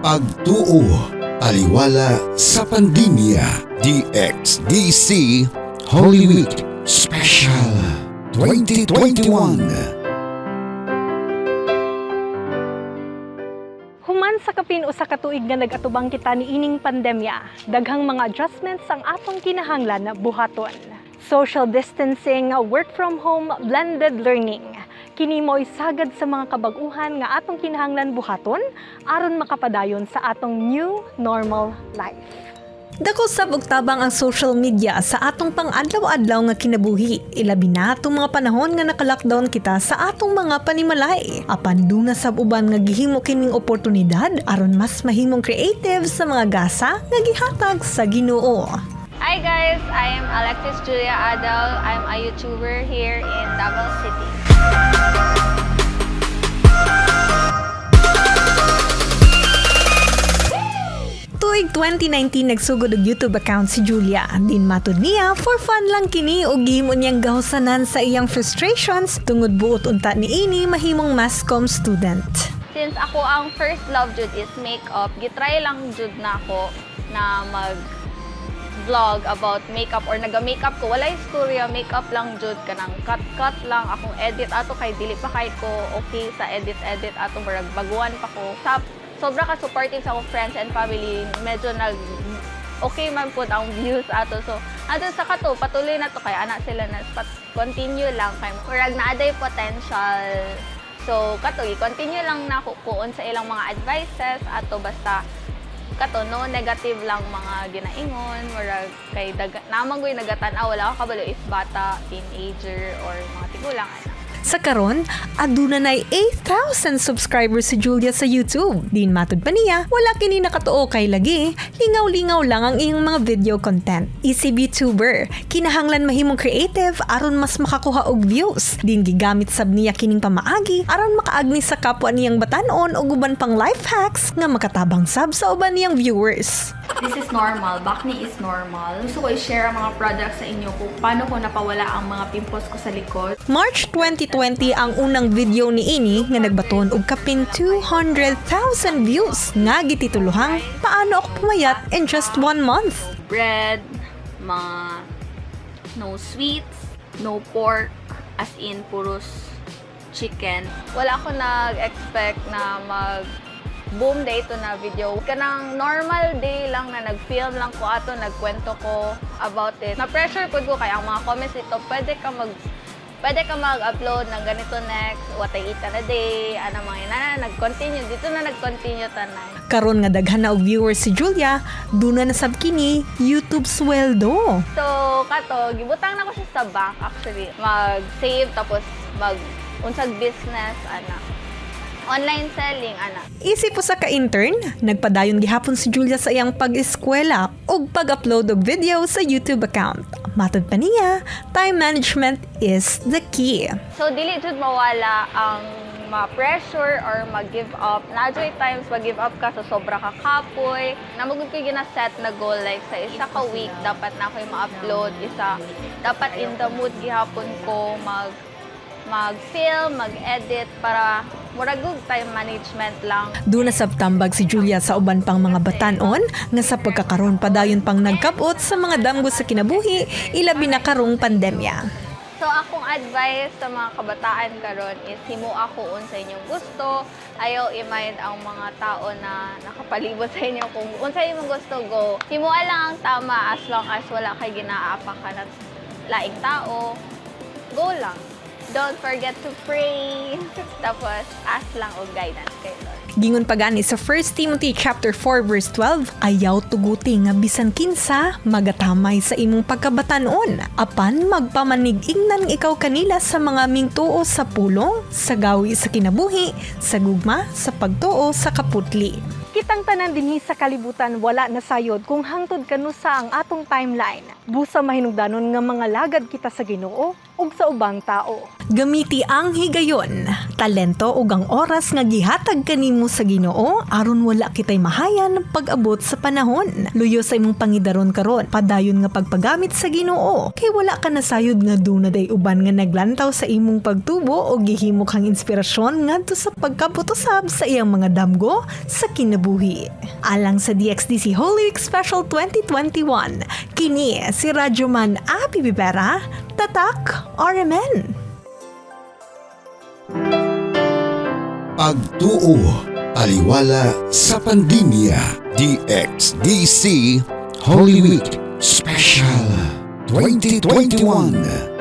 Pagtuo, taliwala sa pandemya. DXDC Holy Week Special 2021. Human sa kapin usa ka tuig nga nagatubang kita ni ining pandemya, daghang mga adjustments ang atong kinahanglan na buhaton. Social distancing, work from home, blended learning. Kini mo'y sagad sa mga kabag-uhan nga atong kinahanglan buhaton aron makapadayon sa atong new normal life. Dako sab og tabang ang social media sa atong pang-adlaw-adlaw nga kinabuhi. Ilabi na atong mga panahon nga naka-lockdown kita sa atong mga panimalay. Apan duna sab uban nga gihimo kining oportunidad aron mas mahimong creative sa mga gasa nga gihatag sa Ginoo. Hi guys, I am Alexis Julia Adal. I'm a YouTuber here in Davao City. Tuig 2019 nagsugod og YouTube account si Julia. Din matud niya, for fun lang kini ug gihimo niyang gahusanan sa iyang frustrations tungod buot unta niini mahimong mass comm student. Since ako ang first love jud is makeup, gitry lang jud na ako na mag-vlog about makeup or naga-makeup ko. Walay istorya, makeup lang jud kanang cut lang akong edit ato kay dili pa kay ko okay sa edit ato murag baguhan pa ko. Sobra ka supportive sa akong friends and family, medyo okay man po ang views ato. So, ato sa kato, patuloy na to kay anak sila na continue lang kay murag naaday potential. So, kato, i-continue lang na kuon sa ilang mga advices ato basta kato no negative lang mga ginaingon murag kay naman ko'y nagatan-aw wala ka kabalo is bata, teenager or mga tigulang ana. Sa karon, aduna nay 8,000 subscribers si Julia sa YouTube. Din matud pa niya, wala kini nakatuo kay lagi. Lingaw-lingaw lang ang iyang mga video content. Isip YouTuber, kinahanglan mahimong creative aron mas makakuha og views. Din gigamit sab niya kining pamaagi aron makaagni sa kapwa niyang batan-on og uban pang life hacks nga makatabang sab sa uban niyang viewers. This is normal. Bakni is normal. Gusto ko i-share ang mga products sa inyo kung paano ko napawala ang mga pimples ko sa likod. March 2020 ang unang video ni ini nga nagbaton og kapin 200,000 views nga gitituluhang Paano Ako Pumayat in Just 1 Month. Bread, mga no sweets, no pork, as in puros chicken. Wala ako nag-expect na boom day to na video. Kanang normal day lang na nag-film lang ko ato, nagkwento ko about it. Na-pressure po ko kaya ang mga comments dito, pwede ka mag-upload ng ganito next, what I eat na day, ano mga ina, nag-continue. Dito na nag-continue tanan. Karon nga daghan na og viewers si Julia, duna na sab kini YouTube sweldo. So, kato, gibutang na ko siya sa bank actually. Mag-save tapos unsag business, online selling, Isip po sa ka-intern, nagpadayon gihapon si Julia sa iyang pag-eskwela ug pag-upload og video sa YouTube account. Matud pa niya, time management is the key. So, dili jud mawala ang ma-pressure or mag-give up. Nadyo'y times mag-give up ka sa sobra ka kapoy. Namagod ko gina-set na goal like sa isa ka week, dapat na ako'y ma-upload. Dapat in the mood gihapon ko mag-film, mag-edit para muragog time management lang. Doon na sabtambag si Julia sa uban pang mga batanon nga sa pagkakaroon padayon pang nagkabot sa mga damgo sa kinabuhi, ilabi na karong pandemya. So akong advice sa mga kabataan karon is himo ako unsa inyong gusto. Ayaw i-mind ang mga tao na nakapalibot sa inyo kung unsa imong gusto go. Himoa lang ang tama as long as wala kay ginaapa ka na laing tao. Go lang. Don't forget to pray. Tapos, ask lang og guidance kay Lord. Gingon pa gani sa 1 Timothy chapter 4 verse 12, ayaw tuguti nga bisan kinsa magatamay sa imong pagkabatanon. Apan magpamanig-ingnan ikaw kanila sa mga mingtuo sa pulong, sa gawi sa kinabuhi, sa gugma, sa pagtuo sa kaputli. Kitang tanan dinhi sa kalibutan wala na sayod kung hangtod kanusa ang atong timeline. Busa mahinungdanon nga mga lagad kita sa Ginoo ug sa ubang tao. Gamiti ang higayon, talento ug ang oras nga gihatag kanimo sa Ginoo aron wala kitay mahayan pag-abot sa panahon. Luyo sa imong pangidaron karon, padayon nga pagpagamit sa Ginoo kay wala ka nasayod nga dunaday uban nga naglantaw sa imong pagtubo o gihimo kang inspirasyon ngadto sa pagkabutosab sa iyang mga damgo sa kinabuhi. Alang sa DXDC Holy Week Special 2021, kini si Radyoman Api Bibera, Tatak RMN. Pagtuo, taliwala sa pandemya. DXDC Holy Week Special 2021.